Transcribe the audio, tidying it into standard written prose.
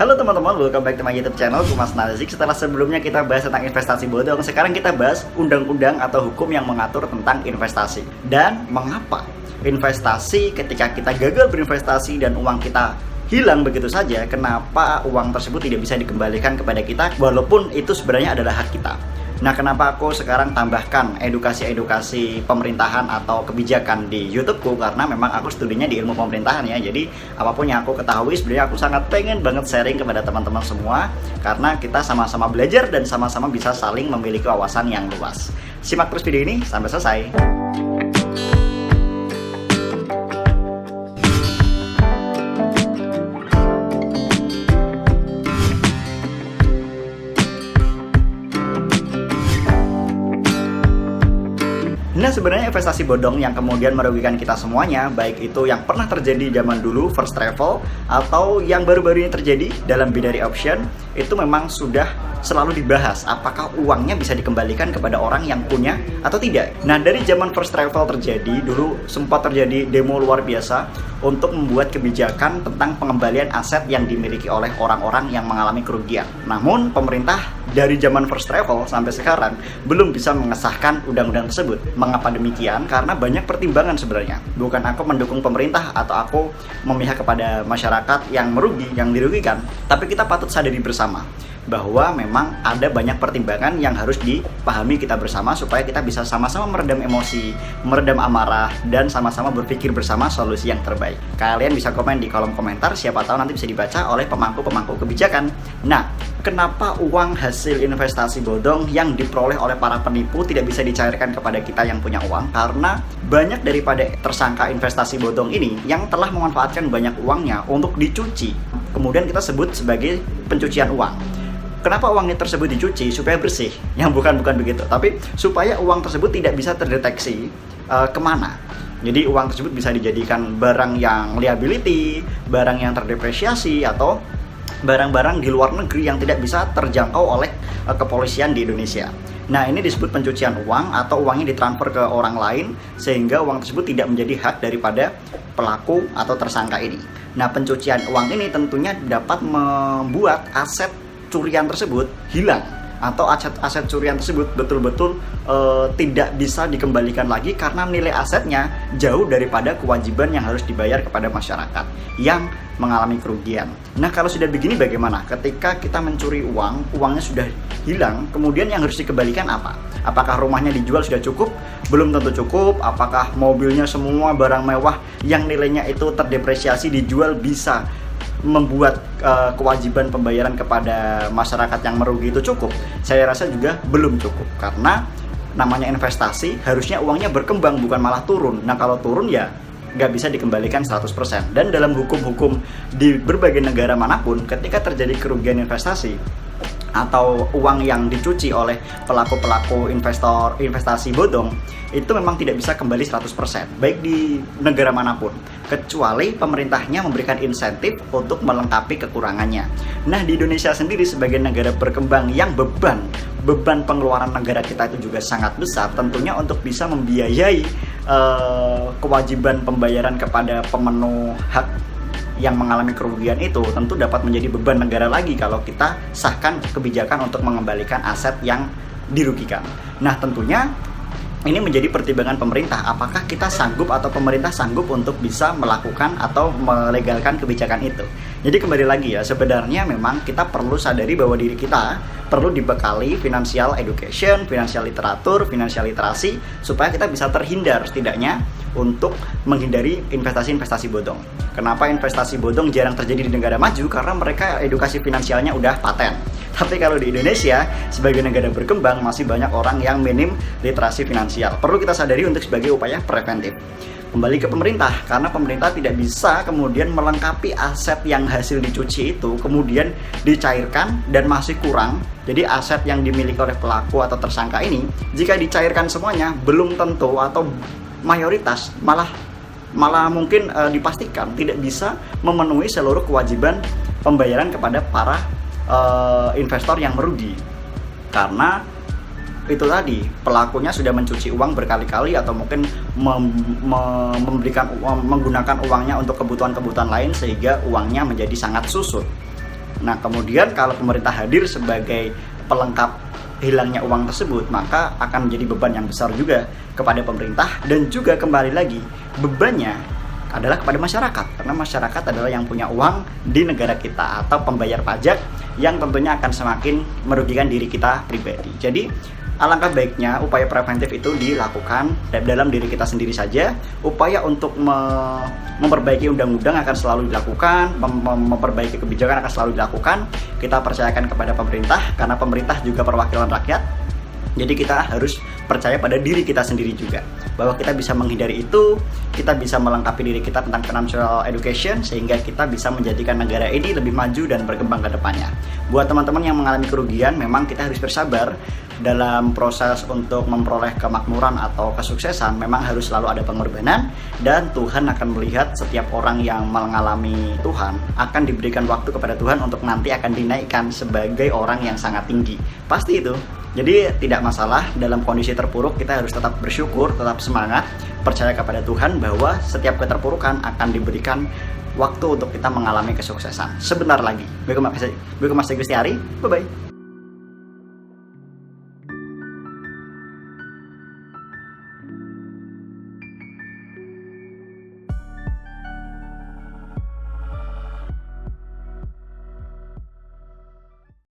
Halo teman-teman, welcome back to my YouTube channel Kumas Nazik. Setelah sebelumnya kita bahas tentang investasi bodong, sekarang kita bahas undang-undang atau hukum yang mengatur tentang investasi. Dan mengapa investasi ketika kita gagal berinvestasi dan uang kita hilang begitu saja, kenapa uang tersebut tidak bisa dikembalikan kepada kita walaupun itu sebenarnya adalah hak kita. Nah, kenapa aku sekarang tambahkan edukasi-edukasi pemerintahan atau kebijakan di YouTubeku? Karena memang aku studinya di ilmu pemerintahan ya. Jadi apapun yang aku ketahui sebenarnya aku sangat pengen banget sharing kepada teman-teman semua, karena kita sama-sama belajar dan sama-sama bisa saling memiliki wawasan yang luas. Simak terus video ini sampai selesai. Nah, sebenarnya investasi bodong yang kemudian merugikan kita semuanya, baik itu yang pernah terjadi zaman dulu first travel atau yang baru-baru ini terjadi dalam binary option, itu memang sudah selalu dibahas apakah uangnya bisa dikembalikan kepada orang yang punya atau tidak. Nah, dari zaman first travel terjadi, dulu sempat terjadi demo luar biasa untuk membuat kebijakan tentang pengembalian aset yang dimiliki oleh orang-orang yang mengalami kerugian. Namun, pemerintah dari zaman first travel sampai sekarang belum bisa mengesahkan undang-undang tersebut. Mengapa demikian? Karena banyak pertimbangan sebenarnya. Bukan aku mendukung pemerintah atau aku memihak kepada masyarakat yang merugi, yang dirugikan, tapi kita patut sadari bersama bahwa memang ada banyak pertimbangan yang harus dipahami kita bersama supaya kita bisa sama-sama meredam emosi, meredam amarah, dan sama-sama berpikir bersama solusi yang terbaik. Kalian bisa komen di kolom komentar, siapa tahu nanti bisa dibaca oleh pemangku-pemangku kebijakan. Nah, kenapa uang hasil investasi bodong yang diperoleh oleh para penipu tidak bisa dicairkan kepada kita yang punya uang? Karena banyak daripada tersangka investasi bodong ini yang telah memanfaatkan banyak uangnya untuk dicuci. Kemudian kita sebut sebagai pencucian uang. Kenapa uangnya tersebut dicuci? Supaya bersih. Yang bukan begitu. Tapi supaya uang tersebut tidak bisa terdeteksi kemana. Jadi uang tersebut bisa dijadikan barang yang liability, barang yang terdepresiasi, atau barang-barang di luar negeri yang tidak bisa terjangkau oleh kepolisian di Indonesia. Nah, ini disebut pencucian uang atau uangnya ditransfer ke orang lain sehingga uang tersebut tidak menjadi hak daripada pelaku atau tersangka ini. Nah, pencucian uang ini tentunya dapat membuat aset curian tersebut hilang atau aset curian tersebut betul-betul tidak bisa dikembalikan lagi karena nilai asetnya jauh daripada kewajiban yang harus dibayar kepada masyarakat yang mengalami kerugian. Nah, kalau sudah begini bagaimana? Ketika kita mencuri uang, uangnya sudah hilang, kemudian yang harus dikembalikan apa? Apakah rumahnya dijual sudah cukup? Belum tentu cukup. Apakah mobilnya semua barang mewah yang nilainya itu terdepresiasi dijual bisa membuat kewajiban pembayaran kepada masyarakat yang merugi itu cukup? Saya rasa juga belum cukup, karena namanya investasi harusnya uangnya berkembang bukan malah turun. Nah, kalau turun ya nggak bisa dikembalikan 100%. Dan dalam hukum-hukum di berbagai negara manapun, ketika terjadi kerugian investasi atau uang yang dicuci oleh pelaku-pelaku investasi bodong, itu memang tidak bisa kembali 100%, baik di negara manapun, kecuali pemerintahnya memberikan insentif untuk melengkapi kekurangannya. Nah, di Indonesia sendiri sebagai negara berkembang yang beban pengeluaran negara kita itu juga sangat besar, tentunya untuk bisa membiayai kewajiban pembayaran kepada pemenuh hak yang mengalami kerugian itu tentu dapat menjadi beban negara lagi kalau kita sahkan kebijakan untuk mengembalikan aset yang dirugikan. Nah, tentunya ini menjadi pertimbangan pemerintah, apakah kita sanggup atau pemerintah sanggup untuk bisa melakukan atau melegalkan kebijakan itu. Jadi kembali lagi ya, sebenarnya memang kita perlu sadari bahwa diri kita perlu dibekali financial education, financial literatur, financial literasi, supaya kita bisa terhindar setidaknya untuk menghindari investasi-investasi bodong. Kenapa investasi bodong jarang terjadi di negara maju? Karena mereka edukasi finansialnya udah paten. Tapi kalau di Indonesia, sebagai negara berkembang, masih banyak orang yang minim literasi finansial. Perlu kita sadari untuk sebagai upaya preventif. Kembali ke pemerintah, karena pemerintah tidak bisa kemudian melengkapi aset yang hasil dicuci itu, kemudian dicairkan dan masih kurang. Jadi aset yang dimiliki oleh pelaku atau tersangka ini, jika dicairkan semuanya, belum tentu atau mayoritas malah mungkin dipastikan tidak bisa memenuhi seluruh kewajiban pembayaran kepada para investor yang merugi. Karena itu tadi, pelakunya sudah mencuci uang berkali-kali atau mungkin menggunakan uangnya untuk kebutuhan-kebutuhan lain sehingga uangnya menjadi sangat susut. Nah, kemudian kalau pemerintah hadir sebagai pelengkap hilangnya uang tersebut, maka akan menjadi beban yang besar juga kepada pemerintah, dan juga kembali lagi bebannya adalah kepada masyarakat, karena masyarakat adalah yang punya uang di negara kita atau pembayar pajak, yang tentunya akan semakin merugikan diri kita pribadi. Jadi alangkah baiknya upaya preventif itu dilakukan dalam diri kita sendiri saja. Upaya untuk memperbaiki undang-undang akan selalu dilakukan, memperbaiki kebijakan akan selalu dilakukan. Kita percayakan kepada pemerintah, karena pemerintah juga perwakilan rakyat. Jadi kita harus percaya pada diri kita sendiri juga, bahwa kita bisa menghindari itu, kita bisa melengkapi diri kita tentang financial education, sehingga kita bisa menjadikan negara ini lebih maju dan berkembang ke depannya. Buat teman-teman yang mengalami kerugian, memang kita harus bersabar dalam proses untuk memperoleh kemakmuran atau kesuksesan. Memang harus selalu ada pengorbanan, dan Tuhan akan melihat setiap orang yang mengalami Tuhan akan diberikan waktu kepada Tuhan untuk nanti akan dinaikkan sebagai orang yang sangat tinggi. Pasti itu. Jadi tidak masalah, dalam kondisi terpuruk kita harus tetap bersyukur, tetap semangat, percaya kepada Tuhan bahwa setiap keterpurukan akan diberikan waktu untuk kita mengalami kesuksesan. Sebentar lagi. Gue Mas Gusti Ari, bye-bye.